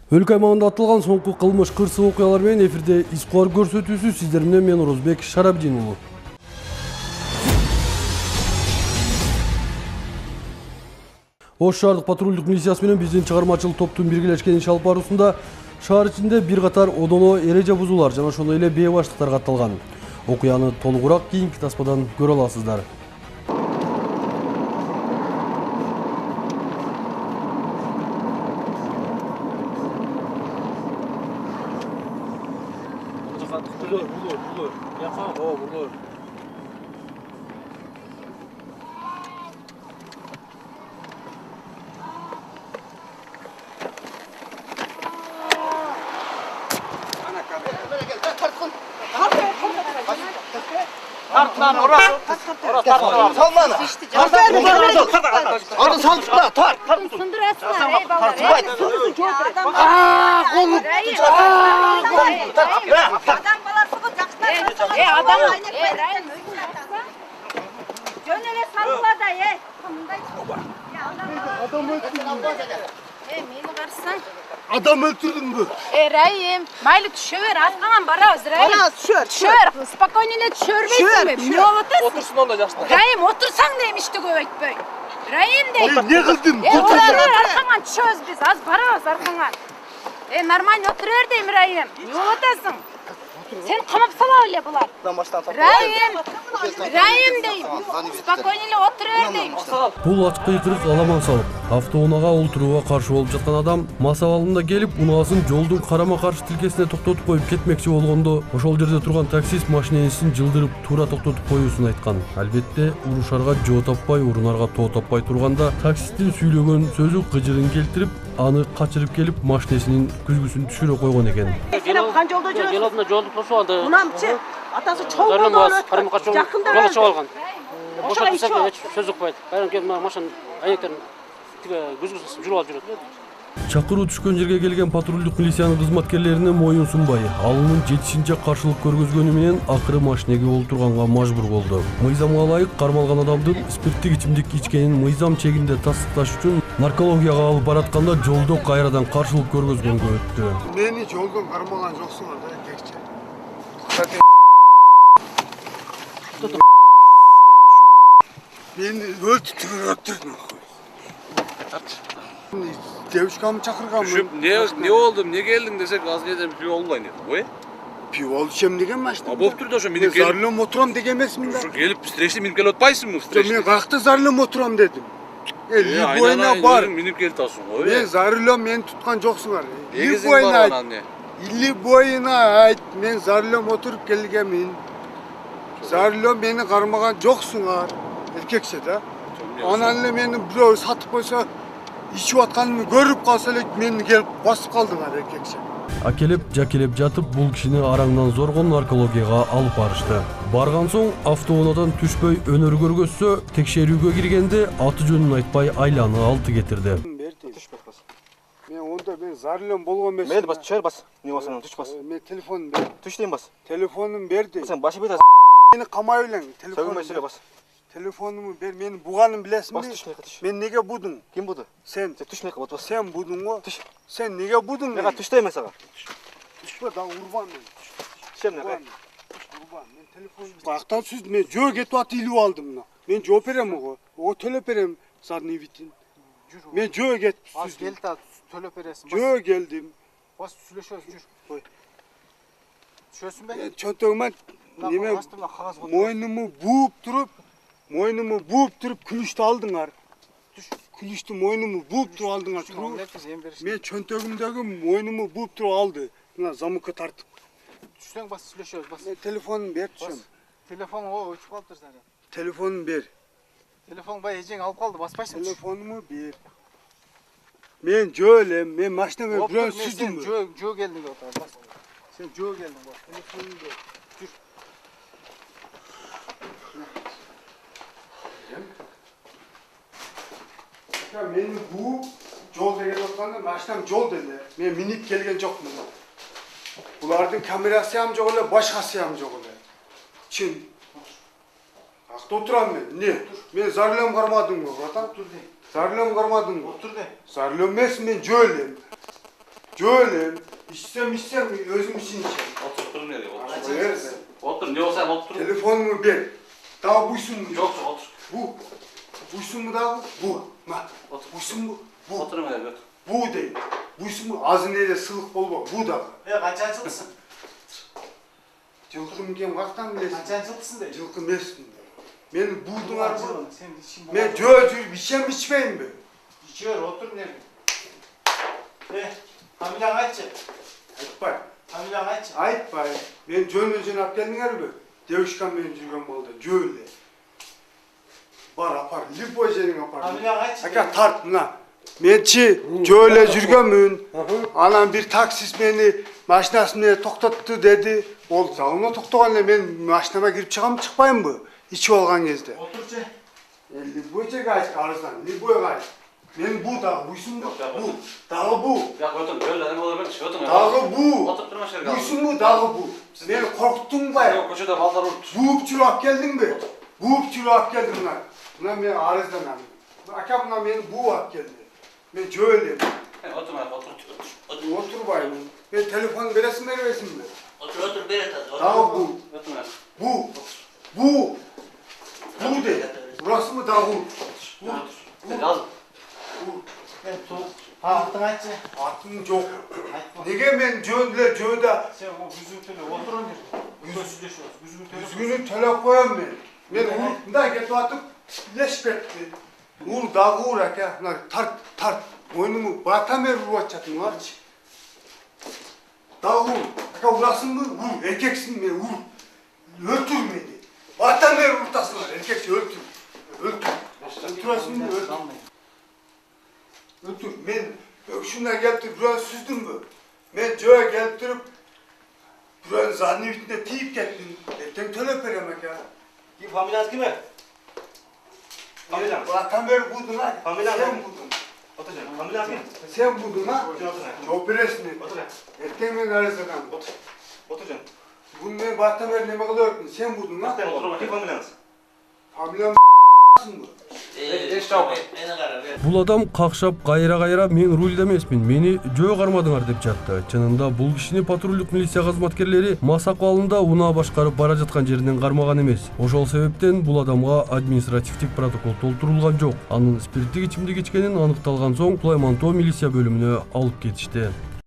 Өлкө аймагында атылган соңку кылмыш кырсык окуялар менен эфирде из куар көрсөтүүсү сиздер менен мен Орозбек Шарабдин уулу. Ош шаардык патрулдук милициясы менен биздин чыгармачыл топтун биргелешкен иш алып баруусунда шаар ичинде бир катар одоно эреже бузуулар жана ошондой эле бейбаштыктар катталган. Окуяны толугураак кийинки таспадан көрө аласыздар. Adam öldürdün mü? Rayim, maylı düşüver, aslan barabız Rayim. Ana Düşüver, spokojnile düşürmeysin mi? Ne olasın? Otursun onda yaşlı. Rayim, otursan demiştik öğütböy. Rayim deyim. Ne kıldın? Oturlar arkangan çöz biz, az barabız arkangan. Normal oturuver deyim Rayim. Ne olasın? Sen kamap sala öyle bular. Rayim deyim. Spokojnile oturuver deyim. Бул ачкыйкырык аламан салып, автоунаага олтурууга каршы болуп жаткан адам мас абалында келип, унаасын жолдун карама-каршы тилкесине токтотуп коюп кетмекчи болгондо, ошол жерде турган таксист машиненисин жылдырып туура токтотуп коюусун айткан. Албетте, урушарга жоо таппай, урунарга тоо таппай турганда, таксисттин сүйлөгөн сөзү кыжырын келтирип, аны качырып келип, машинесинин күзгүсүн түшүрө койгон экен. Kan jolda жүрөсүң? Жолдо жолду тосуп алды. Мынамчы атасы чоң болду. Кармакачы жолго чыгып алган. Ошо сөз укпайт. Байрам келип машина айнектен тиге күзгүсүн жүрүп алып жүрөт. Чакыруу түшкөн жерге келген патрулдук милициянын кызматкерлерине моюн сунбай, алынын жетишинче каршылык көргөзгөнү менен акыры машинеге олтурганга мажбур болду. Мыйзамга ылайык кармалган адамдын спирттик ичимдик ичкенин мыйзам чегинде тастыкташ үчүн наркологияга алып баратканда жолдо кайрадан каршылык көргөзгөнгө өттү. Мени жолдон кармаган жоксуңар да, кекче. Мени өлтүрүп Девушкамı çakırganmın. Ne oldu? Ne geldin desek az neden pil olmayın dedi. Oy? Pivol içem degen maçtım. Boп turdu şu minip gelip. Zarlım oturam degen emesin da. Şu gelip streçli minip gelip otpayısın mı streçli? Men kalktı zarlım oturam dedim. Li boyuna bar. Minip gelip tasın. Oy. Men zarlım men tutkan joksuңар. Li boyuna. Li boyuna ayt. Men zarlım oturup gelgemin. Zarlım beni karmagan joksuңар. Erkekse de. Ananla meni birөө satıp koysa içip atkanımı görüp kalsa elek meni gelip basıp kaldılar erkekse. Акелеп, жакелеп жатып, бул кишини араңдан зоргон наркологияга алып барышты. Барган соң автоунаадан түшпөй өнөр көргөзсө, текшерүүгө киргенде аты жөнүн айтпай айланы алты кетирди. Мен онда мен зарлым болгон эмес. Мен бас чөр бас. Не болсоң түш бас. Мен телефонум бер. Түш дейм бас. Телефонум берди. Сен башы бет. Мени камай элең. Сөгүнбөй сүйлө бас. Телефонуму бер. Мени буганын билесиңби? Бас түшмөй кат. Мен неге будуң? Ким буду? Сен. Сен түшмөй кат бас. Сен будуң го? Түш. Сен неге будуң? Мен түш дейм сага. Түшпө да урбан мен. Түшем не? Урбан. Мен телефонумду бактан сүз мен жөө кетип ат илип алдым мына. Мен жооп берем го. О төлөп берем задний видин. Мен жөө кетип сүз. Az gel ta төлөп бересиң. Жөө келдим. Бас сүйлөшөбүз жүр. Кой. Түшөсүң бе? Чөнтөгүмө неме мойнуму буup туруп күлүштү алдыңар. Күлүштү мойнуму буuп туруп алдыңар. Мен чөнтөгүмдөгү мойнуму буuп туруп алды. Мына замыкка тартып. Түшсөң бас сүйлөшөбүз бас. Телефонун бер түшөм. Телефон о өчүп калыптыр сени. Телефонун бер. Телефон бай эжең алып калды, баспайсың. Телефонуму бер. Мен жөө элем, мен машинага бирөө сүздүм. Жөө келдиң деп атабыз бас. Сен жөө келдиң бас. Телефонун бер. Жүр. Ya meni bu jolda kelip atkanda машинам жол деле. Мен минип келген жокмун. Булардын камерасы ham жок эле, башкасы ham жок эле. Чын. Акта отурам мен. Не? Мен зарлем кармадыңбы, братан? Отур де. Зарлем кармадыңбы? Отур де. Зарлем эмес, мен жөө элем. Şöyle içsem özüm için içeyim. Otur nereye? Otur. Nerede? Otur. Ne olsa otur. Telefonumu ver. Daha buysun mu? Yok otur. Bu. Buysun mu daha? Bu. Ma. Otur. Buysun mu? Bu. Otur nereye? Götür. Bu değil. Buysun mu? Ağzında sılık bol bol. Bu da. Kaçancılısın? Жылқым кен қақтан білесің? Kaçancılısın de. Жылқы емеспін. Мен будың арбы. Sen işin Мен жүріп ішем ішпеймін бе? İçiyor, otur nerede? Hamilen kaççı? Айтпай. Hamilen kaççı? Айтпай. Мен жөн алып келдіңдер бе? Девушкамен жүрген болды. Жөлде. Бар апар. Любой жеріңе апар. Hamilen kaççı? Ака тарт мына. Мен чи жөле жүргенмін. Анан бир таксист мени машинасына токтотту деди. Ол залына токтоганда мен машинама кирип чыгам чыкпаймынбы? Ичип алган кезде. Otur Любой жерге айт арыздан. Любой айт. Мен бу дагы буйсунбу? Бу. Дагы бу. Ya otur. Böyle ne olur ben? Otur. Дагы бу. Otur durma şerge. Буйсунбу? Дагы бу. Мени коркуттуңбай? Yok köşede ballar urt. Буып жүрүп алып келдиңби? Буып жүрүп алып келдим мына. Мына мен арызданам. Ака мына мени буып алып келди. Мен жөөлем. Otur nereye? Otur. Отурбаймын. Мен телефон бересиң бербейсиңби? Otur beret. Дагы бу. Otur nereye? Бу. Бу. Бу де. Бурасымы дагы? Бу. Yaz. Ben soğuk. Hakkın kaççı? Атым жок. Айтма. Неге мен жөөдө Sen o güzgüntüyle otur nerede? Gözsüzleşiyoruz. Güzgüntüyle. үзгүнү төлөп коем мен. Мен мындай кетип атып илешип кетти. Ур дагы ур ака. Мына тарт. Мойнуmu батам берип уруп атчатың алчы. Дагы ур. Ака урасыңбы? Ур. Эркексиң мен ур. Өлтүр мени. Батам берип уртасың. Эркекчи өлтүр. Өлтүр. Өлтүрөсүңбү? Өлтүр. Өлтүр. Мен ушундай келип бирөө сүздүмбү? Мен жөө келип туруп бирөөнүн задний битине тийип кеттим. Эртең төлөп берем ака. Kim familiyat kime? Familiyat. Батам берип будуң а? Familiyat. Сен будуң. Otur canım. Familiyat kim? Sen budun ha? Otur. Çok bilesin. Otur. Erken ben arasından. Otur. Otur canım. Bunu ben bahtan ver neme kılıyordun. Sen budun ha? Otur. Kim familiyat? Familiyam bu. Бул адам какшап кайра мен рульда эмесмин, мени жөө кармадыңар деп жатты. Чынында бул кишини патрулдук милиция кызматкерлери мас акыбалында унаа башкарып бара жаткан жеринен кармаган эмес. Ошол себептен бул адамга административдик протокол толтурулган жок. Анын спирттик ичимдик ичкенин аныкталган соң Сулайман тоо милиция бөлүмүнө алып кетишти.